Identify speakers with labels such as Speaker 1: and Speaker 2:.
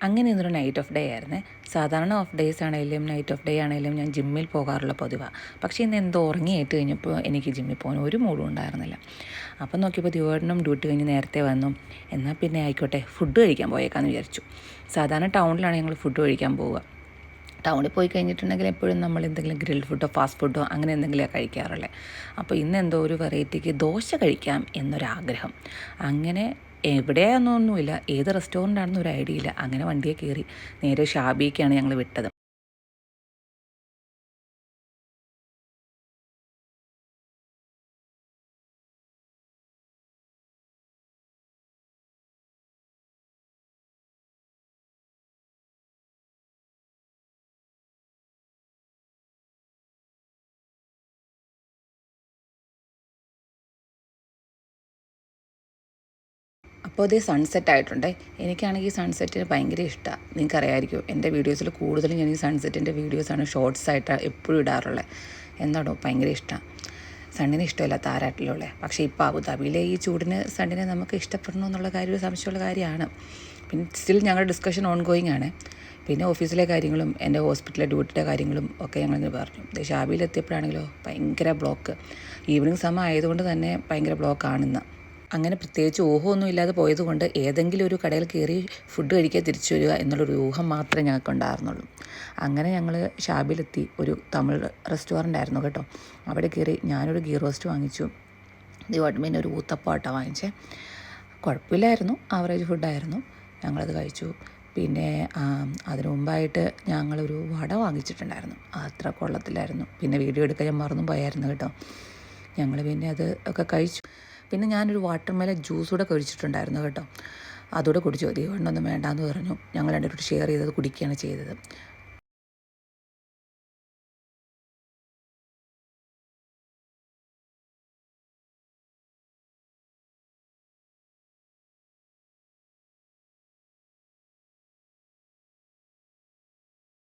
Speaker 1: അങ്ങനെ ഇന്നൊരു knight off day ആയിരുന്നേ. സാധാരണ ഓഫ് ഡേയ്സ് ആണെങ്കിലും നൈറ്റ് ഓഫ് ഡേ ആണെങ്കിലും ഞാൻ ജിമ്മിൽ പോകാറുള്ള പതിവാണ്. പക്ഷേ ഇന്ന് എന്തോ ഉറങ്ങിയിട്ട് കഴിഞ്ഞപ്പോൾ എനിക്ക് ജിമ്മിൽ പോകാൻ ഒരു മൂഡും ഉണ്ടായിരുന്നില്ല. അപ്പം നോക്കിയപ്പോൾ ദിവോടനും ഡ്യൂട്ടി കഴിഞ്ഞ് നേരത്തെ വന്നു. എന്നാൽ പിന്നെ ആയിക്കോട്ടെ ഫുഡ് കഴിക്കാൻ പോയേക്കാമെന്ന് വിചാരിച്ചു. സാധാരണ ടൗണിലാണ് ഞങ്ങൾ ഫുഡ് കഴിക്കാൻ പോവുക. ടൗണിൽ പോയി കഴിഞ്ഞിട്ടുണ്ടെങ്കിൽ എപ്പോഴും നമ്മൾ എന്തെങ്കിലും ഗ്രിൽഡ് ഫുഡോ ഫാസ്റ്റ് ഫുഡോ അങ്ങനെ എന്തെങ്കിലുമാണ് കഴിക്കാറുള്ളത്. അപ്പോൾ ഇന്ന് എന്തോ ഒരു വെറൈറ്റിക്ക് ദോശ കഴിക്കാം എന്നൊരാഗ്രഹം. അങ്ങനെ എവിടെയാണെന്നൊന്നുമില്ല, ഏത് റെസ്റ്റോറൻ്റ് ഒരു ഐഡിയ ഇല്ല. അങ്ങനെ വണ്ടിയെ കയറി നേരെ ഷാബിക്കാണ് ഞങ്ങൾ വിട്ടത്. അപ്പോൾ അതേ സൺസെറ്റ് ആയിട്ടുണ്ടേ. എനിക്കാണെങ്കിൽ സൺസെറ്റിന് ഭയങ്കര ഇഷ്ടമാണ്. നിങ്ങൾക്കറിയാമായിരിക്കും, എൻ്റെ വീഡിയോസിൽ കൂടുതലും ഞാൻ ഈ സൺസെറ്റിൻ്റെ വീഡിയോസാണ് ഷോർട്സായിട്ട് എപ്പോഴും ഇടാറുള്ളത്. എന്താണോ ഭയങ്കര ഇഷ്ടമാണ്. സണ്ണിന് ഇഷ്ടമില്ലാത്ത ആരാട്ടിലുള്ളത്. പക്ഷേ ഇപ്പോൾ അബുദാബിയിലെ ഈ ചൂടിന് സണ്ണിനെ നമുക്ക് ഇഷ്ടപ്പെടണമെന്നുള്ള കാര്യം ഒരു സംശയമുള്ള കാര്യമാണ്. പിന്നെ സ്റ്റിൽ ഞങ്ങളുടെ ഡിസ്കഷൻ ഓൺ ഗോയിങ് ആണ്. പിന്നെ ഓഫീസിലെ കാര്യങ്ങളും എൻ്റെ ഹോസ്പിറ്റലിലെ ഡ്യൂട്ടിയുടെ കാര്യങ്ങളും ഒക്കെ ഞങ്ങളിങ്ങനെ പറഞ്ഞു. ഷാബിയിലെത്തിയപ്പോഴാണെങ്കിലോ ഭയങ്കര ബ്ലോക്ക്. ഈവനിങ് സമയം ആയതുകൊണ്ട് തന്നെ ഭയങ്കര ബ്ലോക്കാണിന്ന്. അങ്ങനെ പ്രത്യേകിച്ച് ഊഹമൊന്നും ഇല്ലാതെ പോയതുകൊണ്ട് ഏതെങ്കിലും ഒരു കടയിൽ കയറി ഫുഡ് കഴിക്കാൻ തിരിച്ചു വരിക എന്നുള്ളൊരു ഊഹം മാത്രമേ ഞങ്ങൾക്ക് ഉണ്ടായിരുന്നുള്ളൂ. അങ്ങനെ ഞങ്ങൾ ഷാബിയിലെത്തി. ഒരു തമിഴ് റെസ്റ്റോറൻ്റ് ആയിരുന്നു കേട്ടോ. അവിടെ കയറി ഞാനൊരു ഗീ റോസ്റ്റ് വാങ്ങിച്ചു. പിന്നെ ഒരു ഊത്തപ്പാട്ടാണ് വാങ്ങിച്ചേ. കുഴപ്പമില്ലായിരുന്നു, ആവറേജ് ഫുഡായിരുന്നു. ഞങ്ങളത് കഴിച്ചു. പിന്നെ അതിനു മുമ്പായിട്ട് ഞങ്ങളൊരു വട വാങ്ങിച്ചിട്ടുണ്ടായിരുന്നു. അത്ര കൊള്ളത്തില്ലായിരുന്നു. പിന്നെ വീഡിയോ എടുക്കാൻ ഞാൻ മറന്നും പോയായിരുന്നു കേട്ടോ. ഞങ്ങൾ പിന്നെ അത് ഒക്കെ കഴിച്ചു. പിന്നെ ഞാനൊരു വാട്ടർമെലൺ ജ്യൂസ് കൂടെ കഴിച്ചിട്ടുണ്ടായിരുന്നു കേട്ടോ. അതുകൂടെ കുടിച്ചു. ദീവണ്ണൊന്നും വേണ്ടാന്ന് പറഞ്ഞു. ഞങ്ങൾ രണ്ടുപേരും ഷെയർ ചെയ്തത് കുടിക്കുകയാണ് ചെയ്തത്.